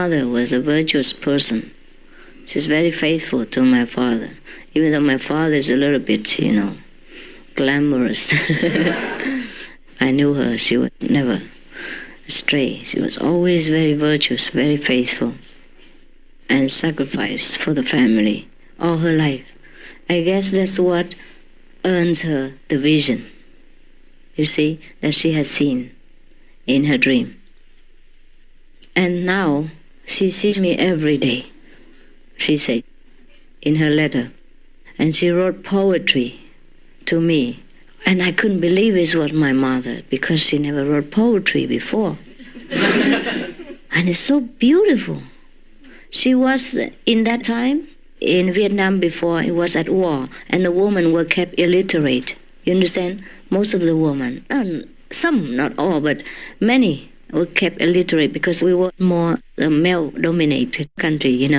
mother was a virtuous person. She's very faithful to my father, even though my father is a little bit, glamorous. I knew her. She was never astray. She was always very virtuous, very faithful, and sacrificed for the family all her life. I guess that's what earns her the vision, you see, that she has seen in her dream. And now she sees me every day, she said in her letter. And she wrote poetry to me. And I couldn't believe it was my mother, because she never wrote poetry before. And it's so beautiful. She was, in that time, in Vietnam before, it was at war, and the women were kept illiterate. You understand? Most of the women, some, not all, but many were kept illiterate because we were more a male-dominated country,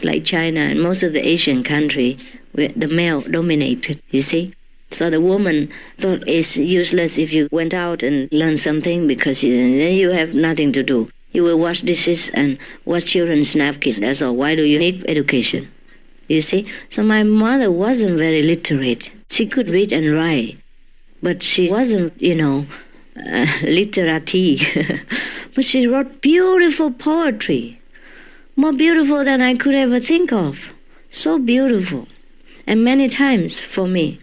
like China and most of the Asian countries, were the male-dominated, you see? So the woman thought it's useless if you went out and learned something, because then you have nothing to do. You will wash dishes and wash children's napkins, that's all. Why do you need education? You see? So my mother wasn't very literate. She could read and write, but she wasn't, literati. But she wrote beautiful poetry, more beautiful than I could ever think of. So beautiful, and many times for me.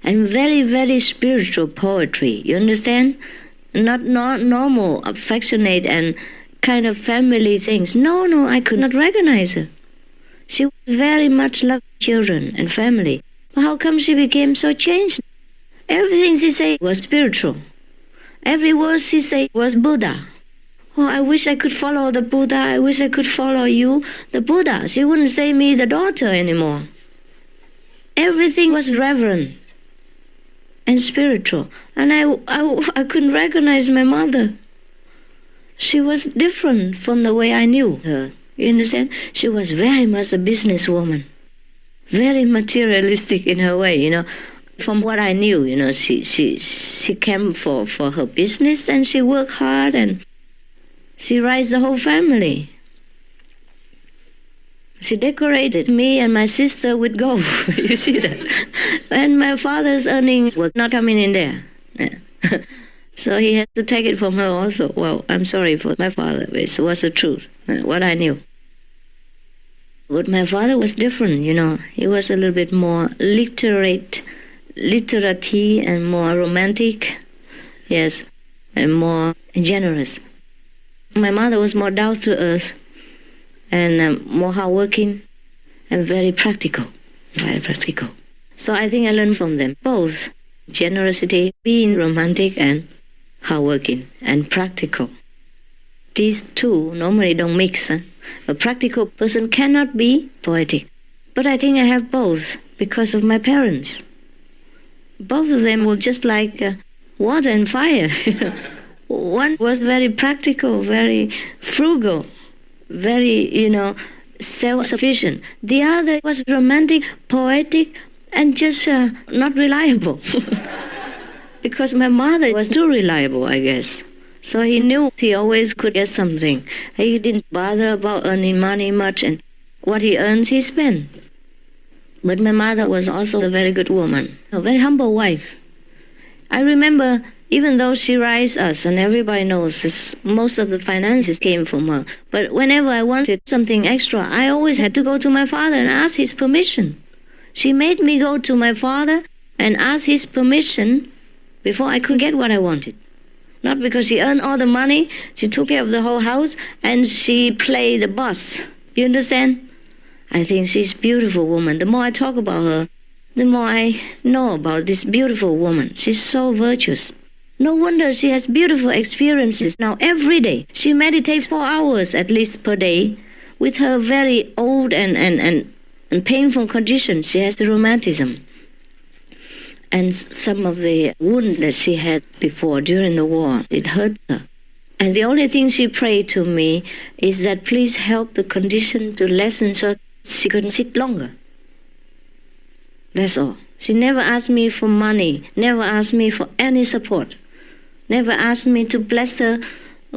And very, very spiritual poetry, you understand? Not normal, affectionate and kind of family things. No, I could not recognize her. She very much loved children and family. But how come she became so changed? Everything she said was spiritual. Every word she said was Buddha. Oh, I wish I could follow the Buddha. I wish I could follow you, the Buddha. She wouldn't say me the daughter anymore. Everything was reverent and spiritual. And I couldn't recognize my mother. She was different from the way I knew her. You understand? She was very much a businesswoman. Very materialistic in her way, From what I knew, she came for her business, and she worked hard, and she raised the whole family. She decorated me and my sister with gold. You see that? And my father's earnings were not coming in there. Yeah. So he had to take it from her also. Well, I'm sorry for my father, but it was the truth, what I knew. But my father was different, He was a little bit more literati and more romantic, yes, and more generous. My mother was more down to earth and more hardworking and very practical, very practical. So I think I learned from them both generosity, being romantic and hardworking and practical. These two normally don't mix. A practical person cannot be poetic. But I think I have both because of my parents. Both of them were just like water and fire. One was very practical, very frugal, very, self-sufficient. The other was romantic, poetic, and just not reliable. Because my mother was too reliable, I guess. So he knew he always could get something. He didn't bother about earning money much, and what he earns, he spent. But my mother was also a very good woman, a very humble wife. I remember, even though she raised us, and everybody knows this, most of the finances came from her, but whenever I wanted something extra, I always had to go to my father and ask his permission. She made me go to my father and ask his permission before I could get what I wanted. Not because she earned all the money, she took care of the whole house, and she played the boss. You understand? I think she's a beautiful woman. The more I talk about her, the more I know about this beautiful woman. She's so virtuous. No wonder she has beautiful experiences now every day. She meditates 4 hours at least per day. With her very old and painful condition, she has the rheumatism. And some of the wounds that she had before during the war, it hurt her. And the only thing she prayed to me is that please help the condition to lessen so she couldn't sit longer. That's all. She never asked me for money, never asked me for any support, never asked me to bless her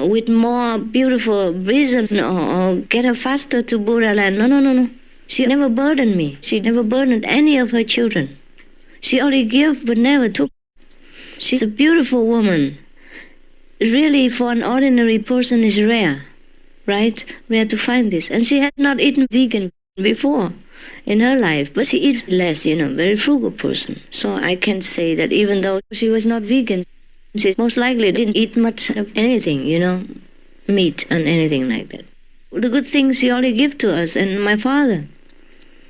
with more beautiful visions or get her faster to Buddha land. No. She never burdened me. She never burdened any of her children. She only gave but never took. She's a beautiful woman. Really, for an ordinary person, is rare, right? Rare to find this. And she had not eaten vegan before in her life, but she eats less, very frugal person. So I can say that even though she was not vegan, she most likely didn't eat much of anything, meat and anything like that. The good things she only gave to us and my father.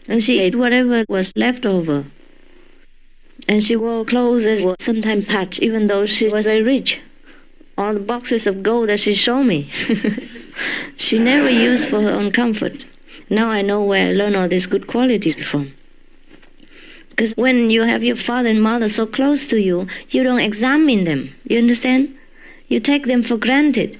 And she ate whatever was left over. And she wore clothes that were sometimes patched, even though she was very rich. All the boxes of gold that she showed me, she never used for her own comfort. Now I know where I learned all these good qualities from. Because when you have your father and mother so close to you, you don't examine them. You understand? You take them for granted.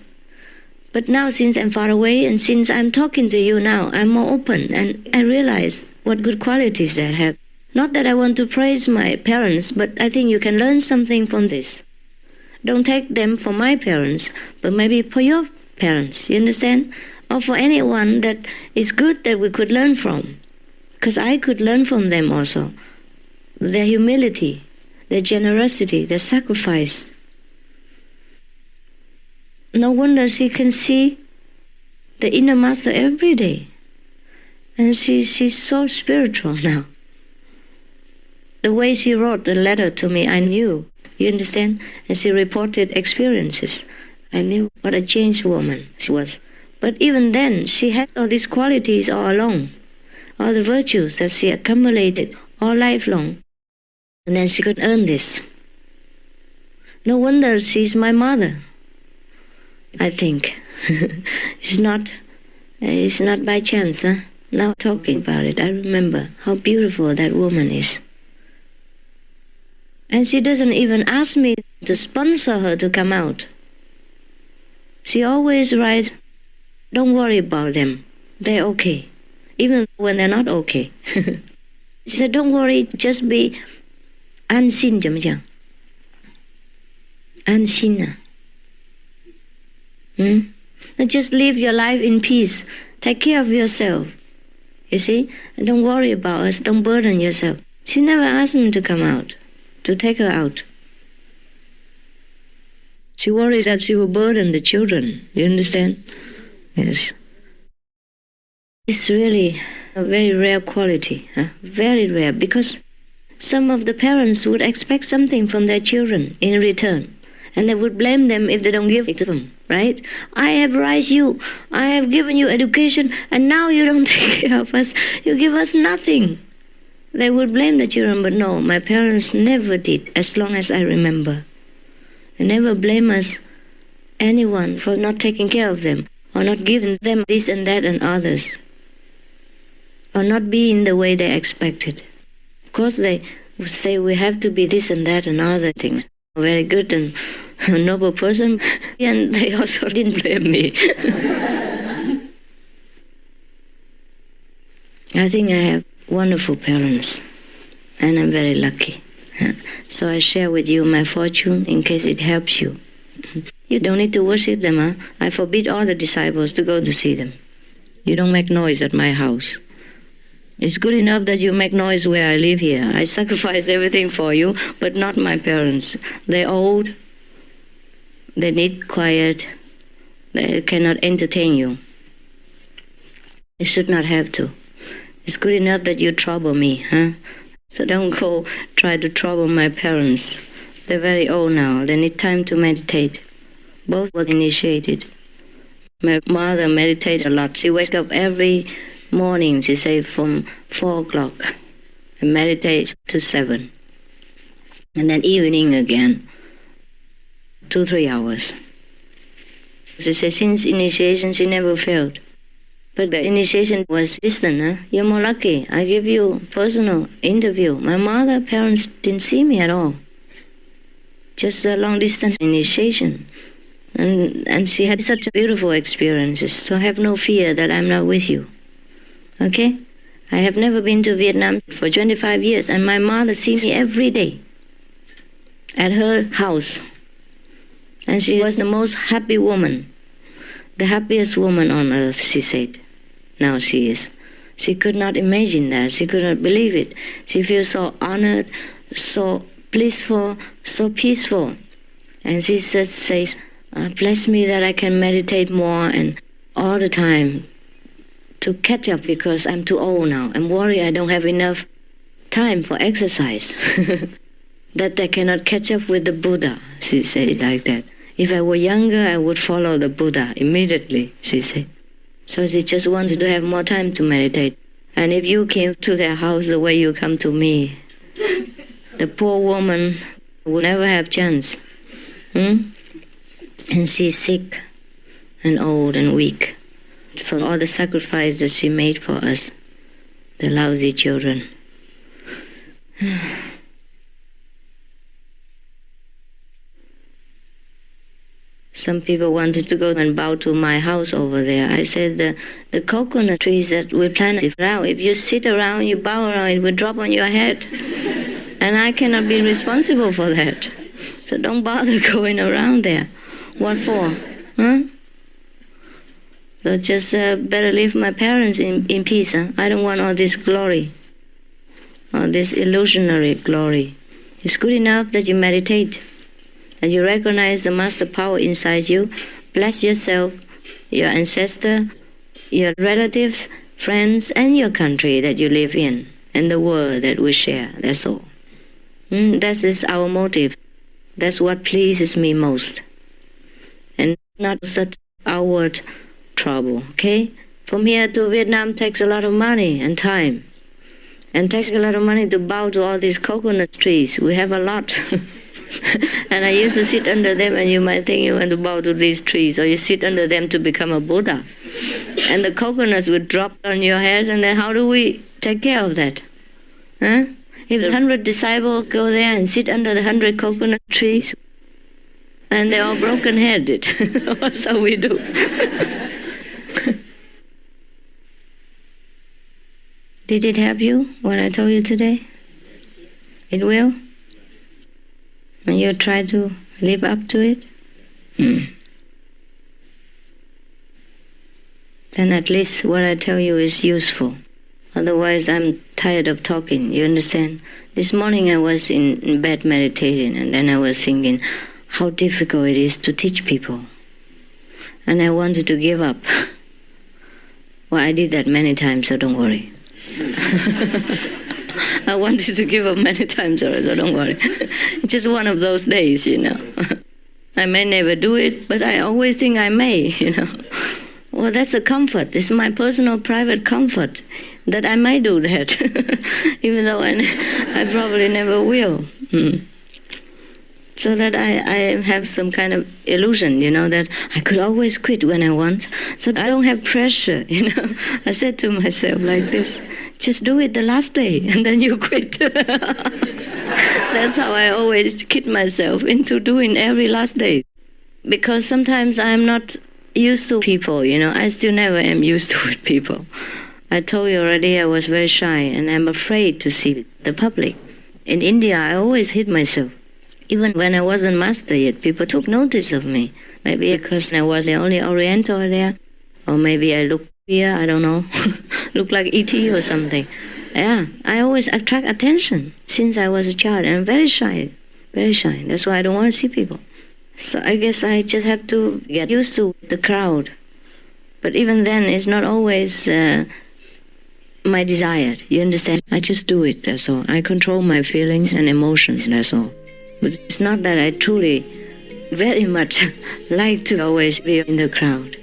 But now, since I'm far away and since I'm talking to you now, I'm more open and I realize what good qualities they have. Not that I want to praise my parents, but I think you can learn something from this. Don't take them for my parents, but maybe for your parents, you understand? Or for anyone that is good that we could learn from. Because I could learn from them also. Their humility, their generosity, their sacrifice. No wonder she can see the inner master every day. And she's so spiritual now. The way she wrote the letter to me, I knew. You understand? And she reported experiences. I knew what a changed woman she was. But even then, she had all these qualities all along. All the virtues that she accumulated all lifelong. And then she could earn this. No wonder she's my mother, I think. It's not by chance, huh? Now talking about it, I remember how beautiful that woman is. And she doesn't even ask me to sponsor her to come out. She always writes, don't worry about them. They're okay. Even when they're not okay. She said, don't worry, just be an xin怎么讲? An xin啊? Just live your life in peace. Take care of yourself. You see? And don't worry about us. Don't burden yourself. She never asked me to come out, to take her out. She worried that she would burden the children. You understand? Yes. It's really a very rare quality. Very rare. Because some of the parents would expect something from their children in return. And they would blame them if they don't give it to them, right? I have raised you, I have given you education, and now you don't take care of us. You give us nothing. They would blame the children, but no, my parents never did, as long as I remember. They never blame us, anyone, for not taking care of them, or not giving them this and that and others, or not being the way they expected. Of course, they would say we have to be this and that and other things. Very good and noble person, and they also didn't blame me. I think I have wonderful parents, and I'm very lucky. So I share with you my fortune in case it helps you. You don't need to worship them, huh? I forbid all the disciples to go to see them. You don't make noise at my house. It's good enough that you make noise where I live here. I sacrifice everything for you, but not my parents. They're old. They need quiet. They cannot entertain you. You should not have to. It's good enough that you trouble me, huh? So don't go try to trouble my parents. They're very old now. They need time to meditate. Both were initiated. My mother meditated a lot. She wake up every morning, she say, from 4 o'clock and meditate to 7. And then evening again, 2-3 hours. She said since initiation she never failed. But the initiation was distant, huh? You're more lucky. I give you personal interview. My mother, parents didn't see me at all. Just a long distance initiation. And she had such beautiful experiences. So have no fear that I'm not with you. Okay? I have never been to Vietnam for 25 years, and my mother sees me every day at her house. And she was the most happy woman the happiest woman on earth, she said. Now she is. She could not imagine that. She could not believe it. She feels so honored, so blissful, so peaceful. And she just says, bless me that I can meditate more and all the time to catch up because I'm too old now. I'm worried I don't have enough time for exercise. That I cannot catch up with the Buddha, she said it like that. If I were younger, I would follow the Buddha immediately, she said. So she just wanted to have more time to meditate. And if you came to their house the way you come to me, the poor woman would never have chance. And she's sick and old and weak from all the sacrifices she made for us, the lousy children. Some people wanted to go and bow to my house over there. I said the coconut trees that we planted around, if you sit around, you bow around, it will drop on your head. And I cannot be responsible for that. So don't bother going around there. What for? Huh? So just better leave my parents in peace. Huh? I don't want all this glory, all this illusionary glory. It's good enough that you meditate, and you recognize the master power inside you. Bless yourself, your ancestor, your relatives, friends, and your country that you live in, and the world that we share. That's all. That is our motive. That's what pleases me most. And not such outward trouble, okay? From here to Vietnam takes a lot of money and time. And takes a lot of money to bow to all these coconut trees. We have a lot. And I used to sit under them, and you might think you want to bow to these trees, or you sit under them to become a Buddha. And the coconuts would drop on your head, and then how do we take care of that? Huh? If 100 disciples go there and sit under the 100 coconut trees, and they're all broken-headed, what's how we do? Did it help you, what I told you today? It will? And you try to live up to it? Then at least what I tell you is useful. Otherwise, I'm tired of talking, you understand? This morning I was in bed meditating, and then I was thinking how difficult it is to teach people. And I wanted to give up. Well, I did that many times, so don't worry. I wanted to give up many times, so don't worry. It's just one of those days, you know. I may never do it, but I always think I may, you know. Well, that's a comfort. This is my personal, private comfort, that I might do that, even though I probably never will. So that I have some kind of illusion, you know, that I could always quit when I want. So I don't have pressure, you know. I said to myself like this, just do it the last day, and then you quit. That's how I always kid myself into doing every last day. Because sometimes I'm not used to people, you know. I still never am used to people. I told you already I was very shy, and I'm afraid to see the public. In India, I always hid myself. Even when I wasn't master yet, people took notice of me. Maybe because I was the only Oriental there, or maybe I look here, I don't know, look like E.T. or something. Yeah, I always attract attention since I was a child, and I'm very shy, very shy. That's why I don't want to see people. So I guess I just have to get used to the crowd. But even then, it's not always my desire, you understand? I just do it, that's all. I control my feelings and emotions, that's all. But it's not that I truly very much like to always be in the crowd.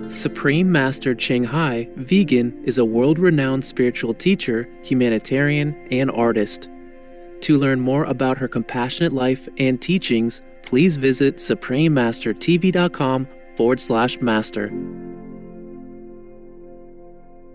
Supreme Master Ching Hai, vegan, is a world-renowned spiritual teacher, humanitarian, and artist. To learn more about her compassionate life and teachings, please visit suprememastertv.com/master.